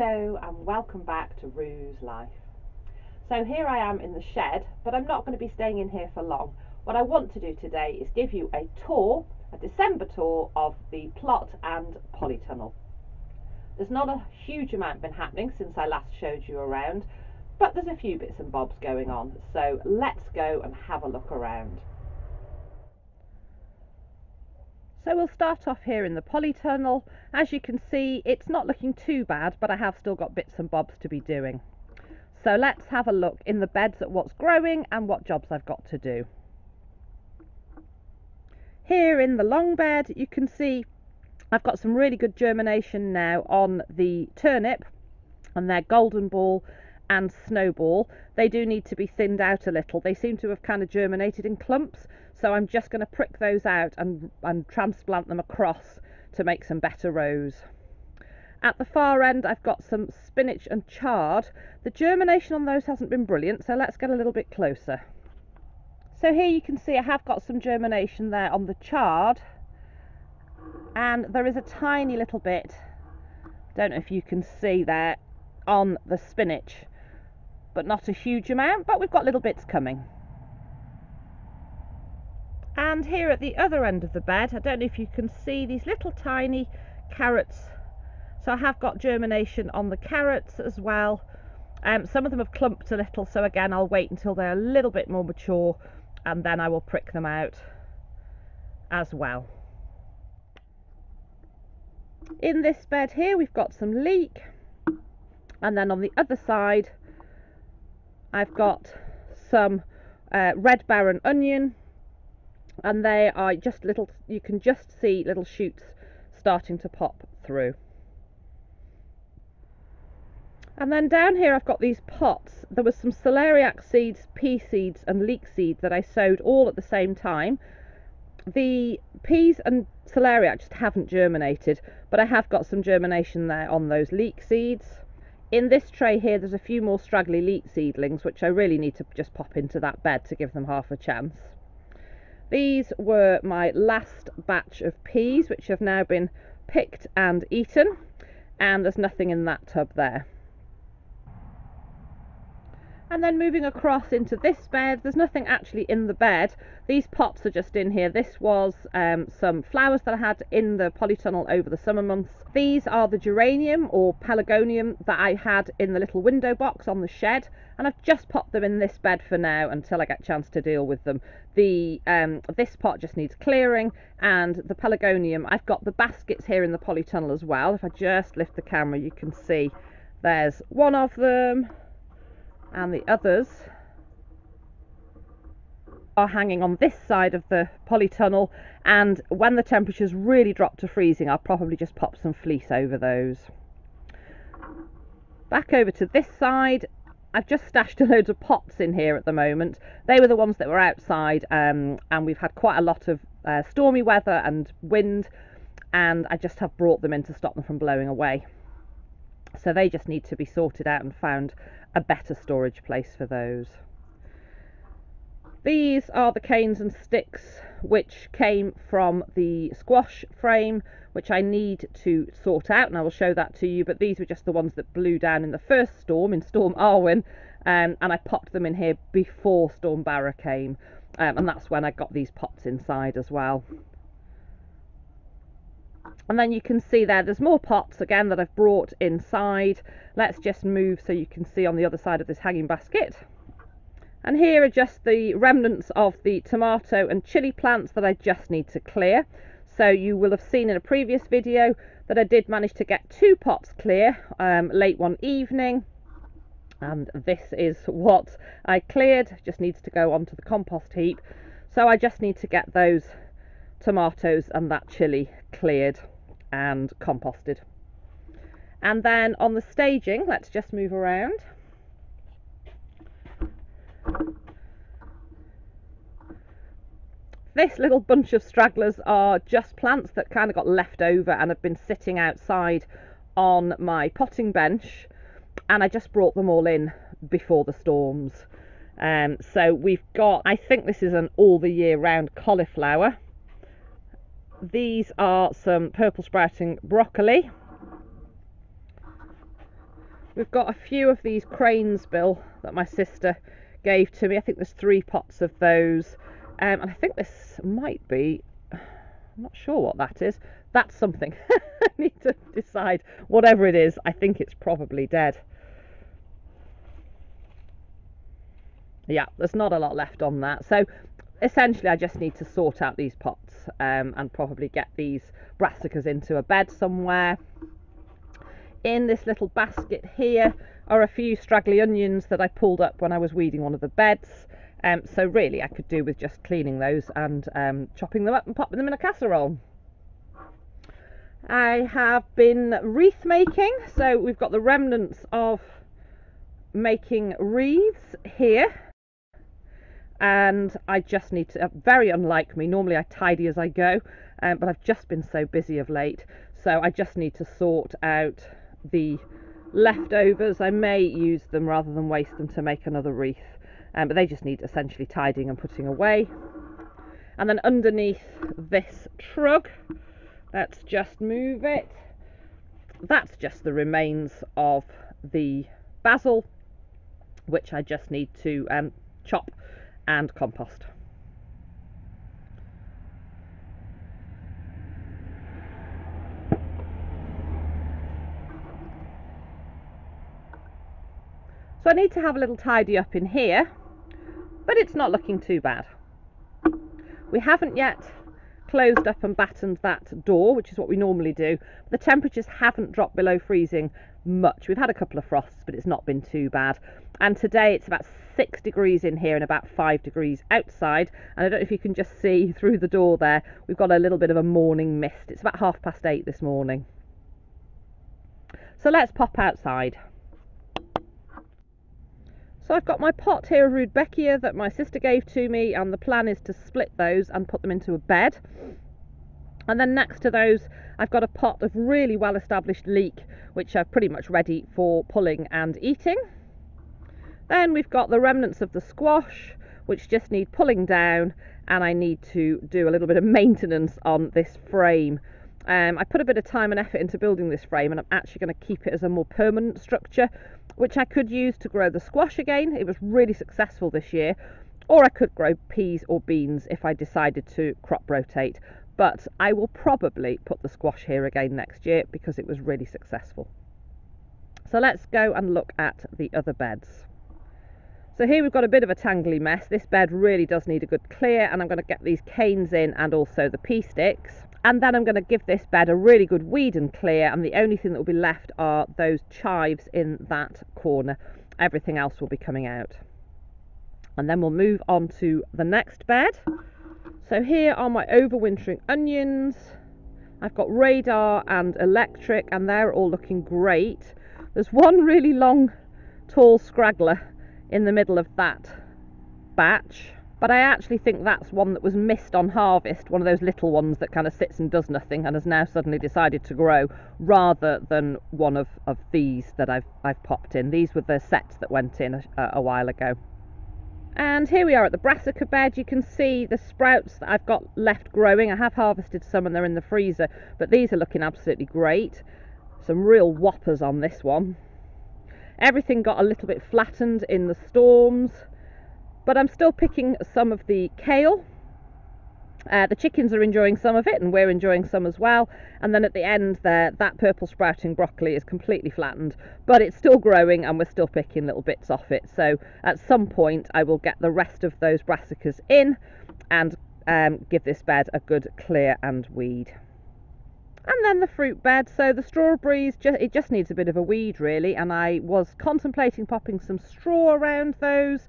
Hello and welcome back to Rue's Life. So here I am in the shed, but I'm not going to be staying in here for long. What I want to do today is give you a tour, a December tour of the plot and polytunnel. There's not a huge amount been happening since I last showed you around, but there's a few bits and bobs going on. So let's go and have a look around. So we'll start off here in the polytunnel. As you can see, it's not looking too bad, but I have still got bits and bobs to be doing. So let's have a look in the beds at what's growing and what jobs I've got to do. Here in the long bed, you can see I've got some really good germination now on the turnip, and their golden ball and snowball. They do need to be thinned out a little. They seem to have kind of germinated in clumps, so I'm just going to prick those out and transplant them across to make some better rows. At the far end I've got some spinach and chard. The germination on those hasn't been brilliant, so let's get a little bit closer. So here you can see I have got some germination there on the chard, and there is a tiny little bit, don't know if you can see there, on the spinach, but not a huge amount, but we've got little bits coming. And here at the other end of the bed, I don't know if you can see these little tiny carrots. So I have got germination on the carrots as well. Some of them have clumped a little, so again I'll wait until they're a little bit more mature and then I will prick them out as well. In this bed here we've got some leek, and then on the other side I've got some red baron onion, and they are just little, you can just see little shoots starting to pop through. And then down here I've got these pots. There was some celeriac seeds, pea seeds and leek seeds that I sowed all at the same time. The peas and celeriac just haven't germinated, but I have got some germination there on those leek seeds. In this tray here there's a few more straggly leek seedlings which I really need to just pop into that bed to give them half a chance. These were my last batch of peas which have now been picked and eaten, and there's nothing in that tub there. And then moving across into this bed, there's nothing actually in the bed. These pots are just in here. This was some flowers that I had in the polytunnel over the summer months. These are the geranium or pelargonium that I had in the little window box on the shed, and I've just popped them in this bed for now until I get a chance to deal with them. This pot just needs clearing, and the pelargonium, I've got the baskets here in the polytunnel as well. If I just lift the camera you can see there's one of them, and the others are hanging on this side of the polytunnel, and when the temperatures really drop to freezing I'll probably just pop some fleece over those. Back over to this side, I've just stashed a load of pots in here at the moment. They were the ones that were outside, and we've had quite a lot of stormy weather and wind, and I just have brought them in to stop them from blowing away. So they just need to be sorted out and found a better storage place for those. These are the canes and sticks which came from the squash frame, which I need to sort out, and I will show that to you, but these were just the ones that blew down in the first storm, in Storm Arwen, and I popped them in here before Storm Barra came, and that's when I got these pots inside as well. And then you can see there's more pots again that I've brought inside. Let's just move so you can see on the other side of this hanging basket. And here are just the remnants of the tomato and chilli plants that I just need to clear. So you will have seen in a previous video that I did manage to get 2 pots clear late one evening. And this is what I cleared, just needs to go onto the compost heap. So I just need to get those tomatoes and that chilli cleared and composted. And then on the staging, let's just move around. This little bunch of stragglers are just plants that kind of got left over and have been sitting outside on my potting bench, and I just brought them all in before the storms. So we've got, I think this is an all the year round cauliflower. These are some purple sprouting broccoli. We've got a few of these cranesbill that my sister gave to me. I think there's 3 pots of those, and I think this might be, I'm not sure what that is. That's something. I need to decide. Whatever it is, I think it's probably dead. Yeah, there's not a lot left on that. So essentially I just need to sort out these pots and probably get these brassicas into a bed somewhere. In this little basket here are a few straggly onions that I pulled up when I was weeding one of the beds. So really I could do with just cleaning those and chopping them up and popping them in a casserole. I have been wreath making, so we've got the remnants of making wreaths here. And I just need to, very unlike me, normally I tidy as I go, but I've just been so busy of late, so I just need to sort out the leftovers. I may use them rather than waste them to make another wreath, but they just need essentially tidying and putting away. And then underneath this trug, let's just move it, that's just the remains of the basil, which I just need to chop and compost. So I need to have a little tidy up in here, but it's not looking too bad. We haven't yet closed up and battened that door, which is what we normally do. The temperatures haven't dropped below freezing much. We've had a couple of frosts, but it's not been too bad. And today it's about 6 degrees in here and about 5 degrees outside. And I don't know if you can just see through the door there, we've got a little bit of a morning mist. It's about 8:30 this morning. So let's pop outside. So I've got my pot here of Rudbeckia that my sister gave to me, and the plan is to split those and put them into a bed. And then next to those I've got a pot of really well established leek, which are pretty much ready for pulling and eating. Then we've got the remnants of the squash, which just need pulling down, and I need to do a little bit of maintenance on this frame. I put a bit of time and effort into building this frame, and I'm actually going to keep it as a more permanent structure, which I could use to grow the squash again. It was really successful this year, or I could grow peas or beans if I decided to crop rotate, but I will probably put the squash here again next year because it was really successful. So let's go and look at the other beds. So here we've got a bit of a tangly mess. This bed really does need a good clear, and I'm going to get these canes in and also the pea sticks. And then I'm going to give this bed a really good weed and clear, and the only thing that will be left are those chives in that corner. Everything else will be coming out. And then we'll move on to the next bed. So here are my overwintering onions. I've got radar and electric, and they're all looking great. There's one really long, tall scraggler in the middle of that batch, but I actually think that's one that was missed on harvest, one of those little ones that kind of sits and does nothing and has now suddenly decided to grow, rather than one of these that I've popped in. These were the sets that went in a while ago. And here we are at the Brassica Bed. You can see the sprouts that I've got left growing. I have harvested some and they're in the freezer, but these are looking absolutely great. Some real whoppers on this one. Everything got a little bit flattened in the storms, but I'm still picking some of the kale. The chickens are enjoying some of it, and we're enjoying some as well. And then at the end there, that purple sprouting broccoli is completely flattened, but it's still growing and we're still picking little bits off it. So at some point I will get the rest of those brassicas in and give this bed a good clear and weed. And then the fruit bed. So the strawberries, it just needs a bit of a weed really, and I was contemplating popping some straw around those,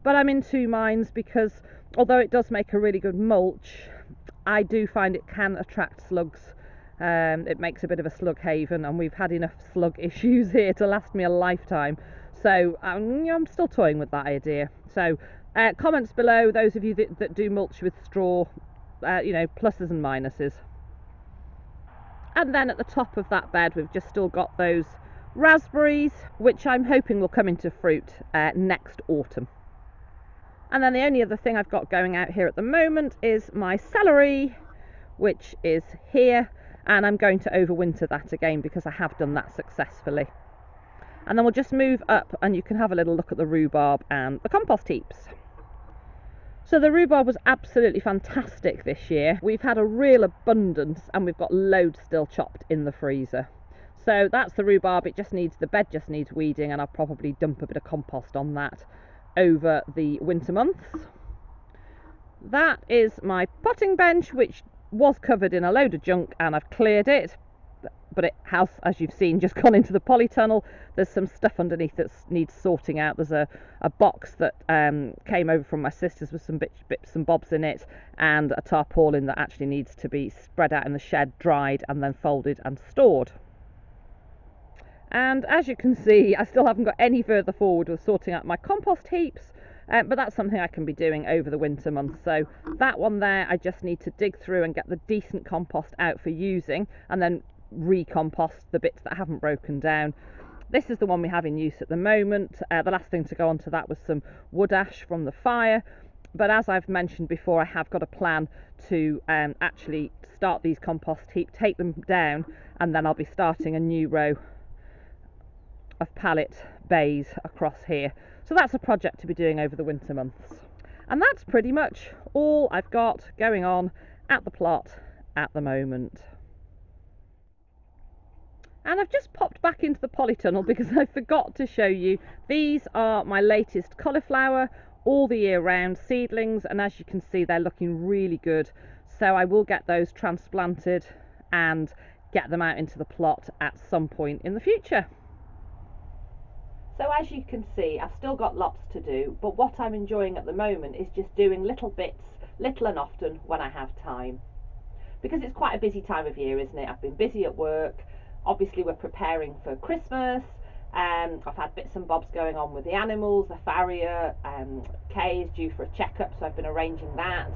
but I'm in two minds, because although it does make a really good mulch, I do find it can attract slugs. It makes a bit of a slug haven, and we've had enough slug issues here to last me a lifetime. So I'm still toying with that idea. So comments below, those of you that do mulch with straw, pluses and minuses. And then at the top of that bed we've just still got those raspberries, which I'm hoping will come into fruit next autumn. And then the only other thing I've got going out here at the moment is my celery, which is here, and I'm going to overwinter that again because I have done that successfully. And then we'll just move up and you can have a little look at the rhubarb and the compost heaps. So the rhubarb was absolutely fantastic this year. We've had a real abundance and we've got loads still chopped in the freezer. So that's the rhubarb. The bed just needs weeding, and I'll probably dump a bit of compost on that over the winter months. That is my potting bench, which was covered in a load of junk, and I've cleared it, but it has, as you've seen, just gone into the polytunnel. There's some stuff underneath that needs sorting out. There's a box that came over from my sister's with some bits and bobs in it, and a tarpaulin that actually needs to be spread out in the shed, dried and then folded and stored. And as you can see, I still haven't got any further forward with sorting out my compost heaps, but that's something I can be doing over the winter months. So that one there, I just need to dig through and get the decent compost out for using, and then recompost the bits that haven't broken down. This is the one we have in use at the moment. The last thing to go onto that was some wood ash from the fire, but as I've mentioned before, I have got a plan to actually start these compost heaps, take them down, and then I'll be starting a new row of pallet bays across here. So that's a project to be doing over the winter months. And that's pretty much all I've got going on at the plot at the moment. And I've just popped back into the polytunnel because I forgot to show you, these are my latest cauliflower, all the year round seedlings, and as you can see, they're looking really good. So I will get those transplanted and get them out into the plot at some point in the future. So as you can see, I've still got lots to do, but what I'm enjoying at the moment is just doing little bits, little and often, when I have time. Because it's quite a busy time of year, isn't it? I've been busy at work. Obviously we're preparing for Christmas. I've had bits and bobs going on with the animals, the farrier. Kay is due for a checkup, so I've been arranging that.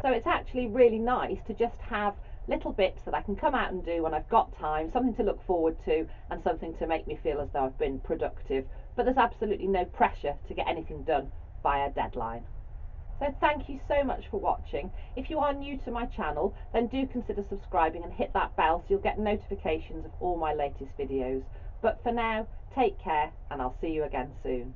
So it's actually really nice to just have little bits that I can come out and do when I've got time, something to look forward to and something to make me feel as though I've been productive. But there's absolutely no pressure to get anything done by a deadline. So thank you so much for watching. If you are new to my channel, then do consider subscribing and hit that bell so you'll get notifications of all my latest videos. But for now, take care and I'll see you again soon.